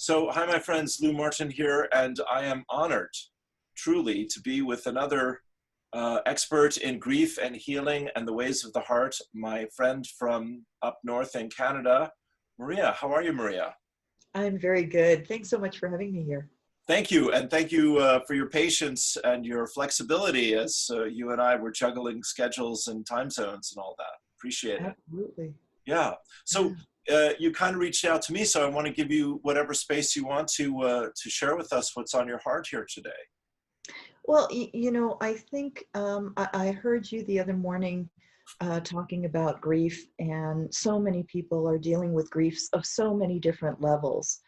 So, hi, my friends, Lou Martin here, and I am honored, truly, to be with another expert in grief and healing and the ways of the heart, my friend from up north in Canada, Maria. How are you, Maria? I'm very good. Thanks so much for having me here. Thank you, and thank you for your patience and your flexibility as you and I were juggling schedules and time zones and all that. Appreciate it. Absolutely. Yeah. Yeah. So you kind of reached out to me, so I want to give you whatever space you want to share with us what's on your heart here today. Well, I think I heard you the other morning talking about grief, and so many people are dealing with griefs of so many different levels.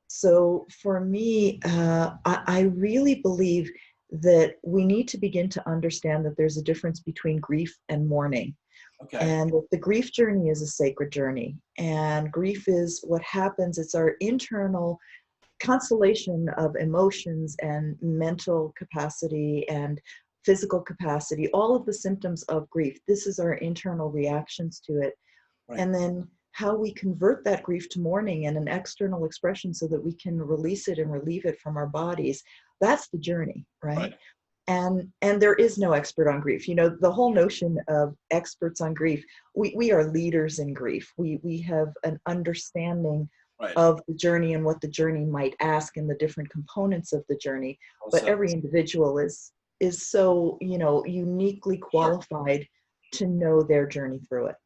So for me, I really believe that we need to begin to understand that there's a difference between grief and mourning. Okay. And the grief journey is a sacred journey. And grief is what happens, it's our internal constellation of emotions and mental capacity and physical capacity, all of the symptoms of grief. This is our internal reactions to it. Right. And then how we convert that grief to mourning and an external expression so that we can release it and relieve it from our bodies. That's the journey, right? Right. And there is no expert on grief. The whole notion of experts on grief, we are leaders in grief. We have an understanding Right. of the journey and what the journey might ask and the different components of the journey. Well But said. every individual is so, uniquely Sure. qualified to know their journey through it.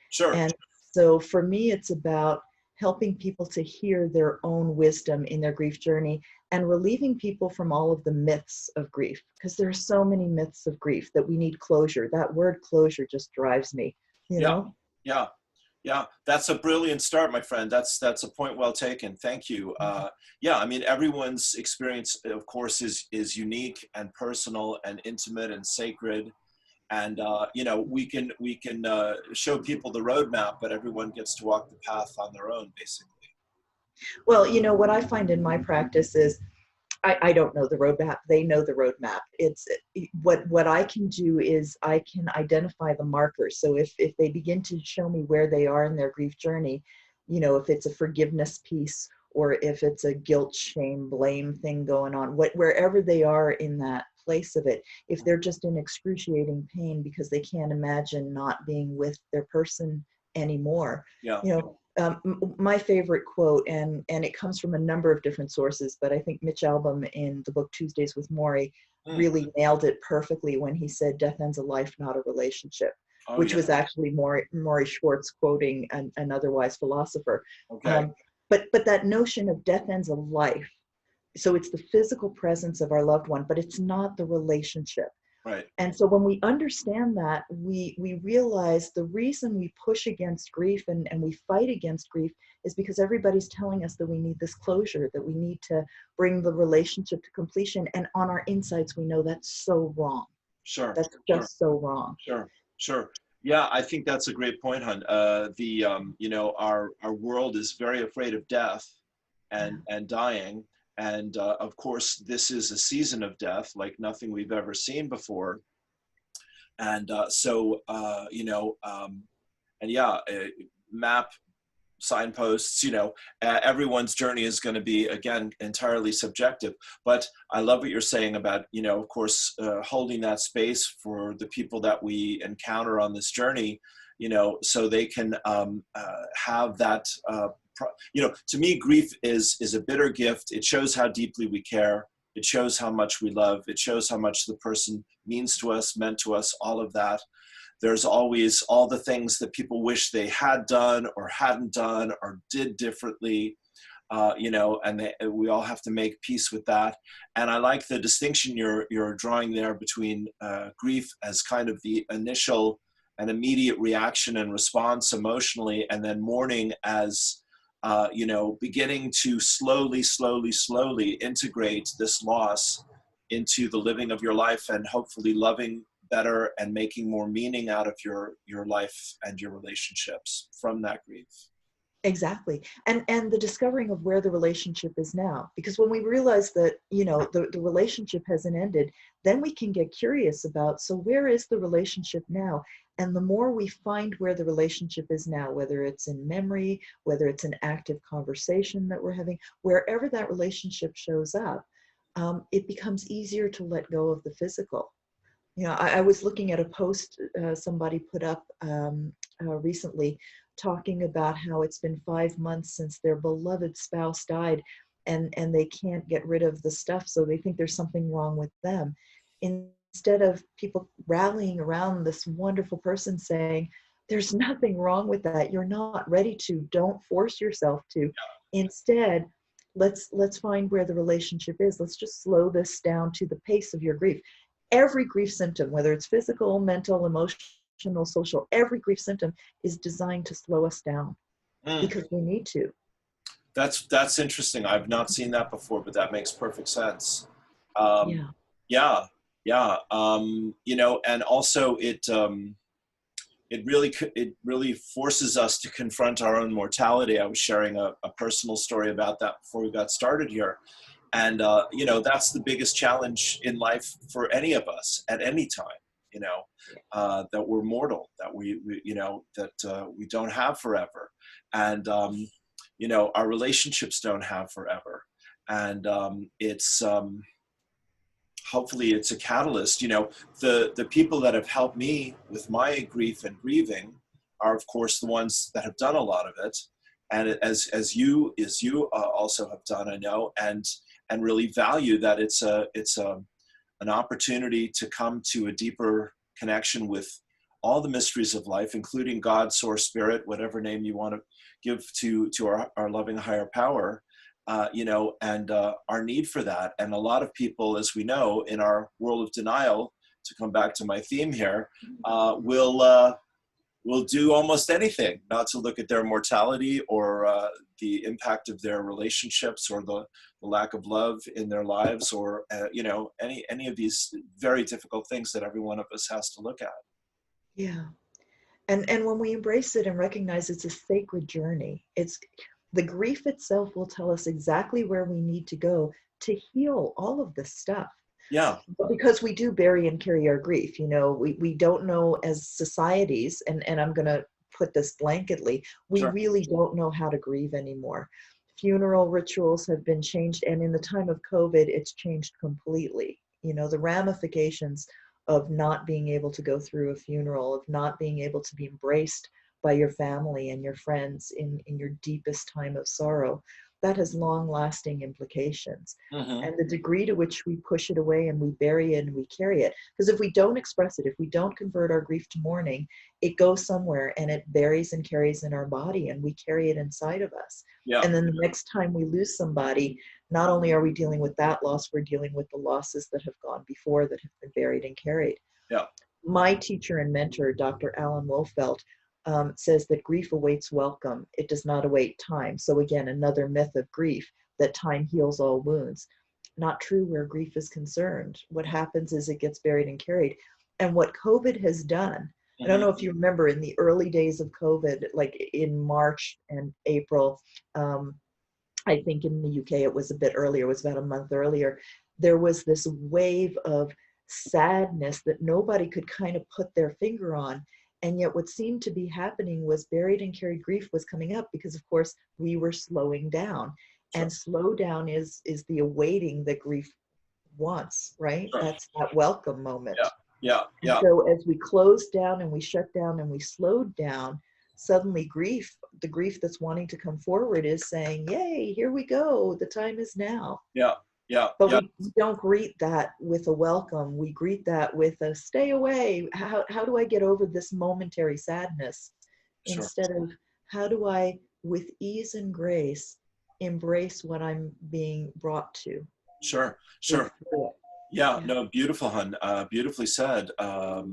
Sure. And so for me, it's about helping people to hear their own wisdom in their grief journey and relieving people from all of the myths of grief, because there are so many myths of grief that we need closure. That word closure just drives me, you Yeah. know? Yeah. Yeah. That's a brilliant start, my friend. That's a point well taken. Thank you. Yeah. I mean, everyone's experience, of course, is unique and personal and intimate and sacred. And we can show people the roadmap, but everyone gets to walk the path on their own, basically. Well, what I find in my practice is I don't know the roadmap. They know the roadmap. It's what I can do is I can identify the markers. So if they begin to show me where they are in their grief journey, if it's a forgiveness piece or if it's a guilt, shame, blame thing going on, wherever they are in that place of it, if they're just in excruciating pain because they can't imagine not being with their person anymore, Yeah. my favorite quote, and it comes from a number of different sources, but I think Mitch Albom in the book Tuesdays with Morrie Mm. really nailed it perfectly when he said, "Death ends a life, not a relationship," Oh, which yeah. was actually Morrie Schwartz quoting an otherwise philosopher. Okay. But that notion of death ends a life, so it's the physical presence of our loved one, but it's not the relationship. Right. And so when we understand that, we realize the reason we push against grief and we fight against grief is because everybody's telling us that we need this closure, that we need to bring the relationship to completion. And on our insides, we know that's so wrong. Sure. That's Sure. just so wrong. Sure. Sure. Yeah, I think that's a great point, hon. Our world is very afraid of death and dying. And of course, this is a season of death like nothing we've ever seen before. And and yeah, map signposts, everyone's journey is going to be, again, entirely subjective. But I love what you're saying about, of course, holding that space for the people that we encounter on this journey, so they can have that, to me, grief is a bitter gift. It shows how deeply we care. It shows how much we love. It shows how much the person means to us, meant to us, all of that. There's always all the things that people wish they had done or hadn't done or did differently, and we all have to make peace with that. And I like the distinction you're drawing there between grief as kind of the initial and immediate reaction and response emotionally, and then mourning as beginning to slowly integrate this loss into the living of your life and hopefully loving better and making more meaning out of your life and your relationships from that grief. Exactly. And the discovering of where the relationship is now. Because when we realize that, the relationship hasn't ended, then we can get curious about, so where is the relationship now? And the more we find where the relationship is now, whether it's in memory, whether it's an active conversation that we're having, wherever that relationship shows up, it becomes easier to let go of the physical. I was looking at a post somebody put up recently, talking about how it's been 5 months since their beloved spouse died, and they can't get rid of the stuff, so they think there's something wrong with them. Instead of people rallying around this wonderful person saying, there's nothing wrong with that. You're not ready to. Don't force yourself to. Instead, let's find where the relationship is. Let's just slow this down to the pace of your grief. Every grief symptom, whether it's physical, mental, emotional, social, every grief symptom is designed to slow us down because we need to. That's interesting. I've not seen that before, but that makes perfect sense. Yeah. Yeah, yeah. And also it really forces us to confront our own mortality. I was sharing a personal story about that before we got started here. And, that's the biggest challenge in life for any of us at any time, that we're mortal, that we don't have forever. And, our relationships don't have forever. And hopefully it's a catalyst. The people that have helped me with my grief and grieving are, of course, the ones that have done a lot of it. And as you also have done, I know, and really value that it's an opportunity to come to a deeper connection with all the mysteries of life, including God, Source, Spirit, whatever name you want to give to our loving higher power, and our need for that. And a lot of people, as we know, in our world of denial, to come back to my theme here, will do almost anything not to look at their mortality or the impact of their relationships or the lack of love in their lives, or any of these very difficult things that every one of us has to look at. Yeah. And when we embrace it and recognize it's a sacred journey, it's the grief itself will tell us exactly where we need to go to heal all of this stuff. Yeah. But because we do bury and carry our grief, we don't know as societies, and I'm going to put this blanketly, we Sure. really don't know how to grieve anymore. Funeral rituals have been changed, and in the time of COVID, it's changed completely. The ramifications of not being able to go through a funeral, of not being able to be embraced by your family and your friends in your deepest time of sorrow, that has long-lasting implications. Mm-hmm. And the degree to which we push it away and we bury it and we carry it, because if we don't express it, if we don't convert our grief to mourning, it goes somewhere and it buries and carries in our body, and we carry it inside of us. Yeah. And then the next time we lose somebody, not only are we dealing with that loss, we're dealing with the losses that have gone before, that have been buried and carried. Yeah. My teacher and mentor, Dr. Alan Wolfelt, says that grief awaits welcome. It does not await time. So again, another myth of grief, that time heals all wounds. Not true where grief is concerned. What happens is it gets buried and carried. And what COVID has done, I don't know if you remember in the early days of COVID, like in March and April, I think in the UK it was a bit earlier, it was about a month earlier, there was this wave of sadness that nobody could kind of put their finger on. And yet what seemed to be happening was buried and carried grief was coming up, because of course we were slowing down. Sure. And slow down is the awaiting that grief wants, right? Sure. That's that welcome moment. Yeah. And so as we closed down and we shut down and we slowed down, suddenly the grief that's wanting to come forward is saying, yay, here we go. The time is now. Yeah. But we don't greet that with a welcome. We greet that with a stay away. How do I get over this momentary sadness? Sure. Instead of how do I, with ease and grace, embrace what I'm being brought to? Sure. Yeah, no, beautiful, hon. Beautifully said. To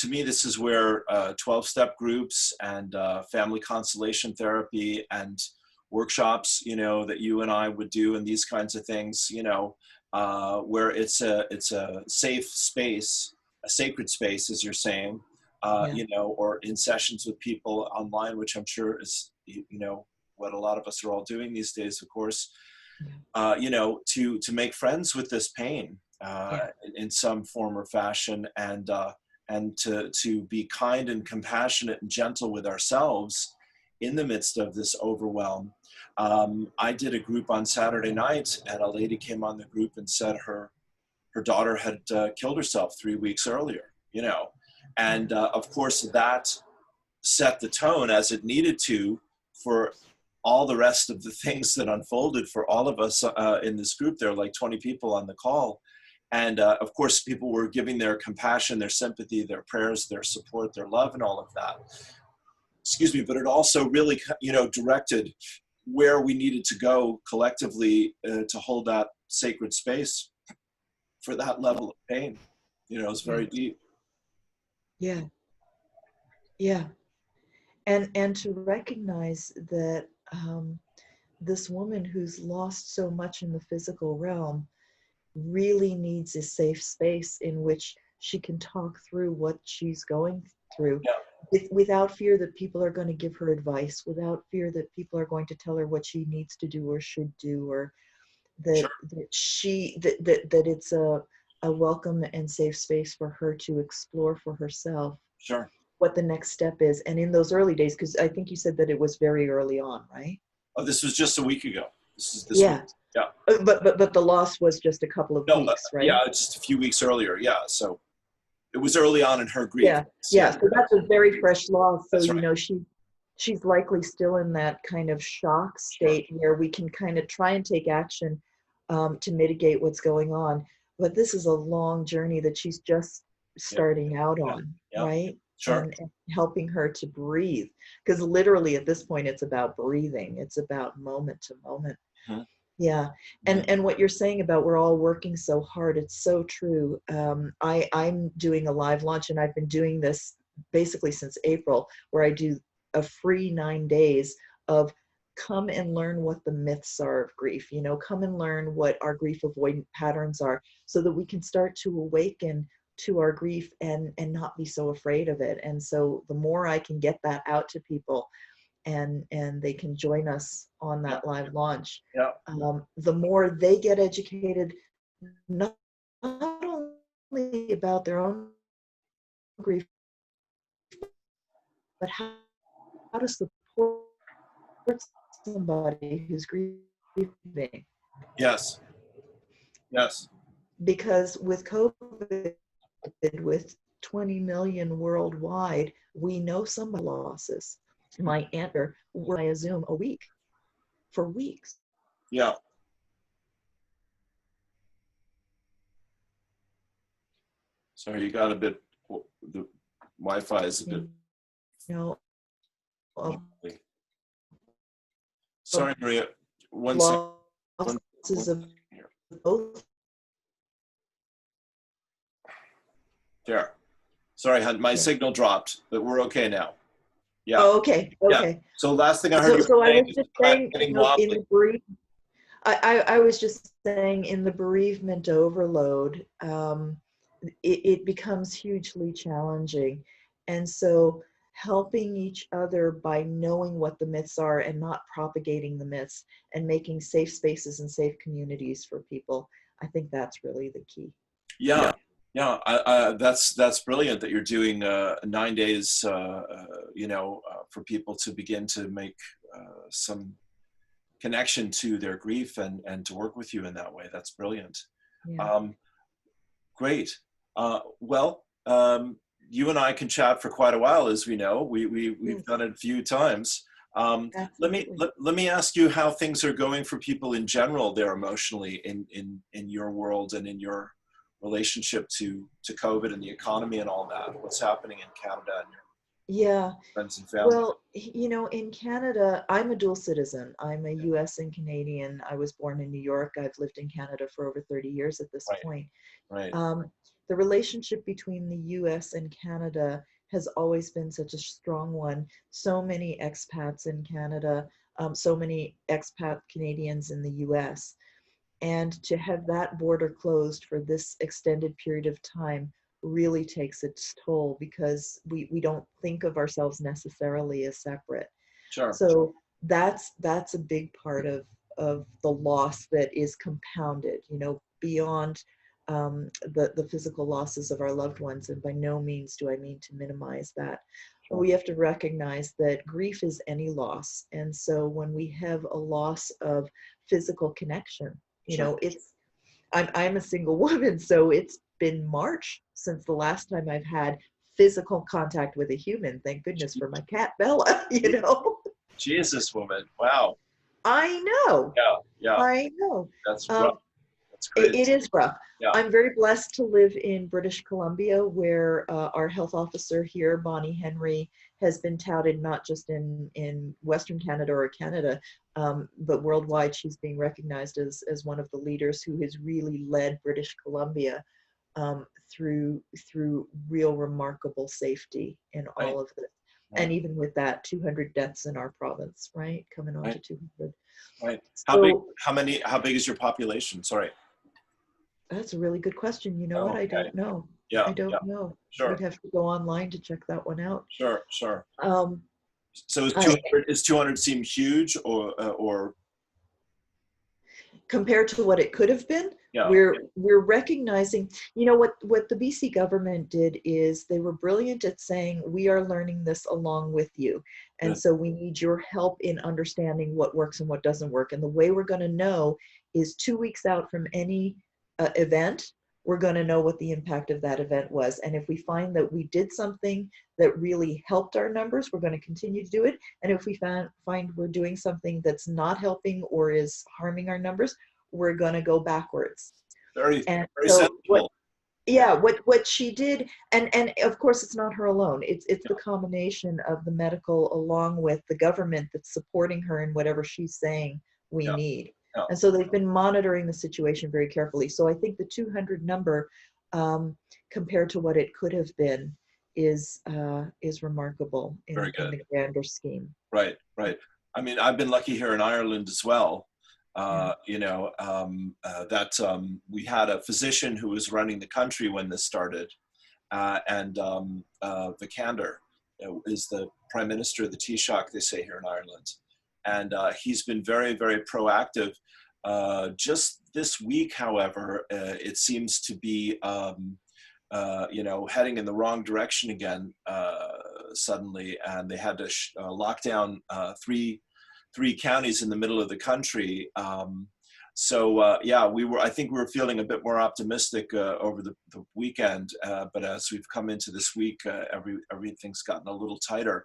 me, this is where 12-step groups and family constellation therapy and workshops, that you and I would do, and these kinds of things, where it's a safe space, a sacred space, as you're saying, or in sessions with people online, which I'm sure is you know, what a lot of us are all doing these days, of course, you know, to make friends with this pain in some form or fashion, and to be kind and compassionate and gentle with ourselves in the midst of this overwhelm. I did a group on Saturday night, and a lady came on the group and said her daughter had killed herself 3 weeks earlier, you know, and of course that set the tone, as it needed to, for all the rest of the things that unfolded for all of us in this group. There were like 20 people on the call. And of course, people were giving their compassion, their sympathy, their prayers, their support, their love, and all of that. Excuse me, but it also really, you know, directed where we needed to go collectively to hold that sacred space for that level of pain. You know, it's very deep. Yeah. Yeah. And to recognize that this woman who's lost so much in the physical realm really needs a safe space in which she can talk through what she's going through, without fear that people are going to give her advice, without fear that people are going to tell her what she needs to do or should do, or that that it's a welcome and safe space for her to explore for herself what the next step is. And in those early days, because I think you said that it was very early on, right? Oh, this was just a week ago. This week. Yeah. But the loss was just a couple of weeks, right? Yeah, just a few weeks earlier. Yeah. So it was early on in her grief. Yeah. So that's a very fresh loss. So, That's right. you know, she's likely still in that kind of shock state where we can kind of try and take action to mitigate what's going on. But this is a long journey that she's just starting out on, right? And helping her to breathe, because literally at this point it's about breathing. It's about moment to moment. And what you're saying about we're all working so hard, it's so true. I'm doing a live launch, and I've been doing this basically since April, where I do a free 9 days of come and learn what the myths are of grief. You know, come and learn what our grief avoidant patterns are, so that we can start to awaken to our grief and not be so afraid of it. And so the more I can get that out to people, and they can join us on that live launch, the more they get educated, not only about their own grief, but how to support somebody who's grieving. Yes. Because with COVID, with 20 million worldwide, we know somebody losses. My aunt were via Zoom a week for weeks. Yeah. Sorry, you got a bit, the Wi-Fi is a bit. You know, sorry, Maria. One second. Both. There. Sorry, my signal dropped, but we're okay now. Yeah. Oh, okay. Yeah. So last thing I heard so I was just saying, in the I was just saying, in the bereavement overload, it becomes hugely challenging. And so helping each other by knowing what the myths are and not propagating the myths, and making safe spaces and safe communities for people, I think that's really the key. Yeah. That's brilliant that you're doing 9 days, you know, for people to begin to make some connection to their grief and to work with you in that way. That's brilliant. Great. Well, you and I can chat for quite a while, as we know. We've done it a few times. Let me ask you how things are going for people in general there emotionally in your world and in your relationship to COVID and the economy and all that. What's happening in Canada and your friends and family? Well, you know, in Canada, I'm a dual citizen. I'm a US and Canadian. I was born in New York. I've lived in Canada for over 30 years at this point. The relationship between the US and Canada has always been such a strong one. So many expats in Canada, so many expat Canadians in the US. And to have that border closed for this extended period of time really takes its toll, because we don't think of ourselves necessarily as separate. Sure. So that's a big part of the loss that is compounded, beyond the physical losses of our loved ones. And by no means do I mean to minimize that. But Sure. we have to recognize that grief is any loss. And so when we have a loss of physical connection, Sure. I'm a single woman, so it's been March since the last time I've had physical contact with a human. Thank goodness for my cat Bella. Jesus, woman. Wow. I know. Yeah. Yeah. I know. That's rough. Um, That's it, crazy. it is rough. Yeah. I'm very blessed to live in British Columbia, where our health officer here, Bonnie Henry, has been touted not just in Western Canada or Canada, but worldwide. She's being recognized as one of the leaders who has really led British Columbia through real remarkable safety in Right. all of this. Right. And even with that, 200 deaths in our province, right? Coming on to Right. 200. Right. So How big is your population? Sorry. that's a really good question. You know what? Oh, I okay. don't know. Yeah. I Yeah. don't know. We'd Sure. have to go online to check that one out. Sure. Sure. Um, So I, 200 seem huge or compared to what it could have been, yeah. we're recognizing, what the BC government did is they were brilliant at saying, we are learning this along with you. And Good. so we need your help in understanding what works and what doesn't work. And the way we're going to know is 2 weeks out from any event, we're going to know what the impact of that event was. And if we find that we did something that really helped our numbers, we're going to continue to do it. And if we find we're doing something that's not helping or is harming our numbers, we're going to go backwards. Very, And very so sensible. what she did, and of course it's not her alone, it's the combination of the medical along with the government that's supporting her in whatever she's saying we Yeah. need. Yeah. And so they've been monitoring the situation very carefully. So I think the 200 number, compared to what it could have been, is remarkable in Very good. the grander scheme. Right. Right. I mean, I've been lucky here in Ireland as well. Yeah. We had a physician who was running the country when this started, and Vikander is the prime minister of the Taoiseach, they say here in Ireland, and he's been very, very proactive. Just this week, however, it seems to be heading in the wrong direction again suddenly, and they had to lock down three counties in the middle of the country. I think we were feeling a bit more optimistic over the weekend, but as we've come into this week, everything's gotten a little tighter.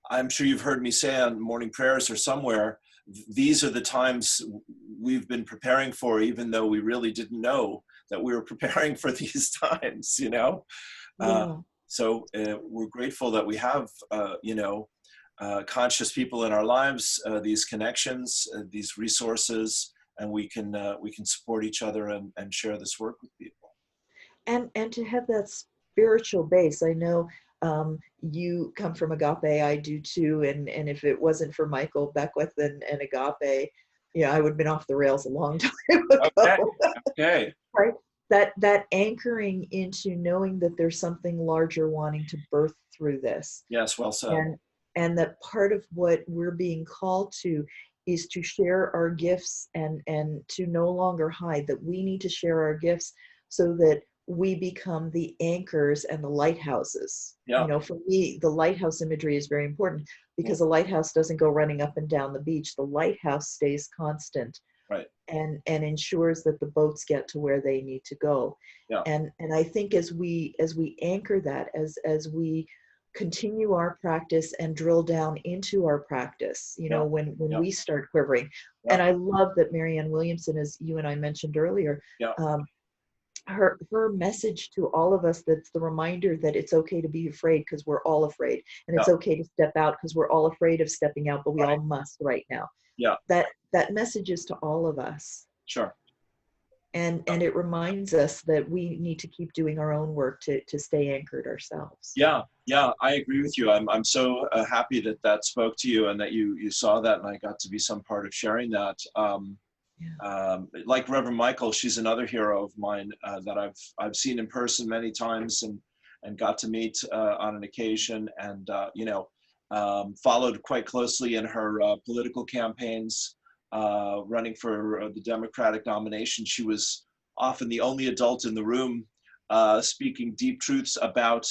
I'm sure you've heard me say on morning prayers or somewhere, these are the times we've been preparing for, even though we really didn't know that we were preparing for these times, Yeah. So we're grateful that we have, conscious people in our lives, these connections, these resources, and we can support each other and share this work with people. And to have that spiritual base. I know you come from Agape, I do too, and if it wasn't for Michael Beckwith and Agape, I would have been off the rails a long time ago. Okay. Right? That anchoring into knowing that there's something larger wanting to birth through this. Yes, well said. And that part of what we're being called to is to share our gifts and to no longer hide, that we need to share our gifts so that we become the anchors and the lighthouses. Yeah. For me, the lighthouse imagery is very important, because a lighthouse doesn't go running up and down the beach. The lighthouse stays constant. Right. And ensures that the boats get to where they need to go. Yeah. And I think as we anchor that, as we continue our practice and drill down into our practice, when we start quivering. Yeah. And I love that Marianne Williamson, as you and I mentioned earlier, her message to all of us, that's the reminder that it's okay to be afraid, because we're all afraid, and it's okay to step out because we're all afraid of stepping out, but we all must right now. Yeah. That message is to all of us. Sure. And it reminds us that we need to keep doing our own work to stay anchored ourselves. Yeah, I agree with you. I'm so happy that spoke to you, and that you saw that, and I got to be some part of sharing that. Like Reverend Michael, she's another hero of mine that I've seen in person many times, and and got to meet on an occasion, and followed quite closely in her political campaigns, running for the Democratic nomination. She was often the only adult in the room speaking deep truths about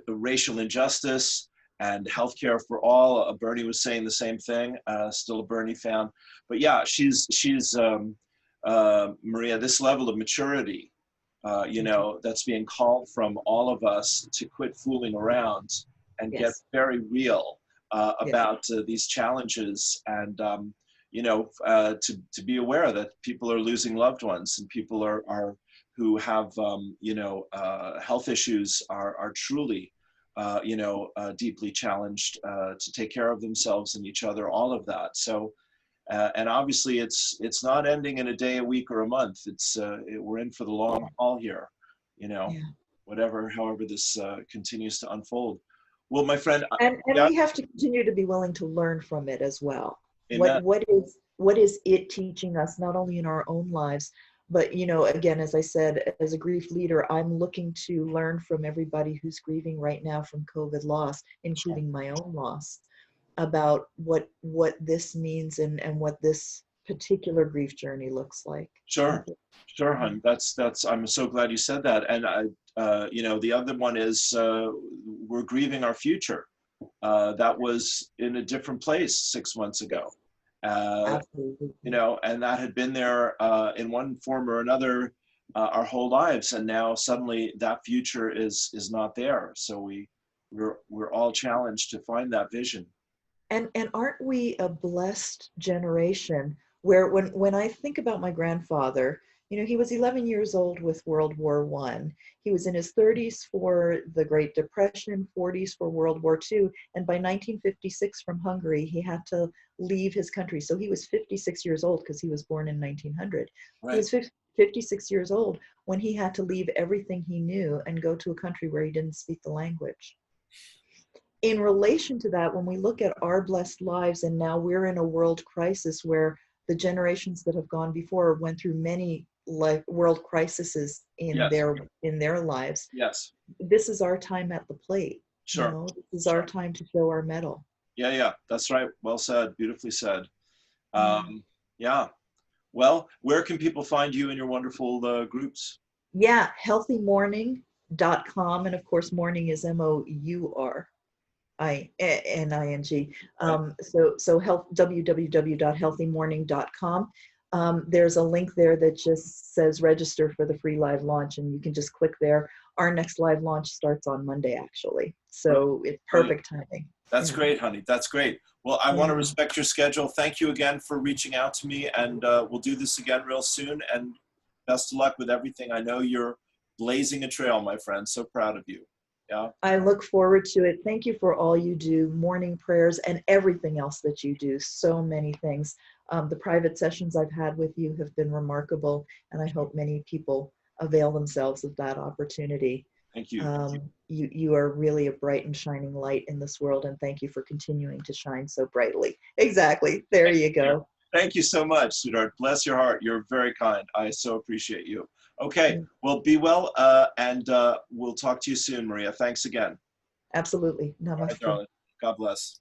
racial injustice and healthcare for all. Bernie was saying the same thing, still a Bernie fan. But yeah, she's Maria, this level of maturity, that's being called from all of us to quit fooling around and get Yes. very real Yes. about these challenges, and to be aware that people are losing loved ones, and people are who have health issues are truly deeply challenged to take care of themselves and each other, all of that. So and obviously it's not ending in a day, a week, or a month. We're in for the long haul here, Yeah. however this continues to unfold. Well, my friend, And yeah, we have to continue to be willing to learn from it as well. amen. What is it teaching us, not only in our own lives, but again, as I said, as a grief leader, I'm looking to learn from everybody who's grieving right now from COVID loss, including my own loss, about what this means and what this particular grief journey looks like. Sure, hon. That's. I'm so glad you said that. And the other one is we're grieving our future. That was in a different place 6 months ago. Absolutely. And that had been there in one form or another our whole lives, and now suddenly that future is not there. So we're all challenged to find that vision. And aren't we a blessed generation where when I think about my grandfather, he was 11 years old with World War I. He was in his 30s for the Great Depression, 40s for World War II, and by 1956 from Hungary, he had to leave his country. So he was 56 years old because he was born in 1900. Right. He was 56 years old when he had to leave everything he knew and go to a country where he didn't speak the language. In relation to that, when we look at our blessed lives, and now we're in a world crisis where the generations that have gone before went through many world crises in Yes. their lives. Yes. This is our time at the plate. Sure. This is our time to show our mettle. Yeah, that's right. Well said. Beautifully said. Yeah. Well, where can people find you in your wonderful groups? Yeah, healthymourning.com, and of course, Mourning is MOURNING. So www.healthymourning.com. There's a link there that just says register for the free live launch, and you can just click there. Our next live launch starts on Monday, actually. So it's perfect timing. That's great, honey. That's great. Well, I want to respect your schedule. Thank you again for reaching out to me, and we'll do this again real soon. And best of luck with everything. I know you're blazing a trail, my friend. So proud of you. Yeah. I look forward to it. Thank you for all you do, morning prayers, and everything else that you do. So many things. The private sessions I've had with you have been remarkable, and I hope many people avail themselves of that opportunity. Thank you. You are really a bright and shining light in this world, and thank you for continuing to shine so brightly. Exactly. There you go. Thank you so much, sweetheart. Bless your heart. You're very kind. I so appreciate you. Okay. Well, be well, and we'll talk to you soon, Maria. Thanks again. Absolutely. Namaste. All right, darling. God bless.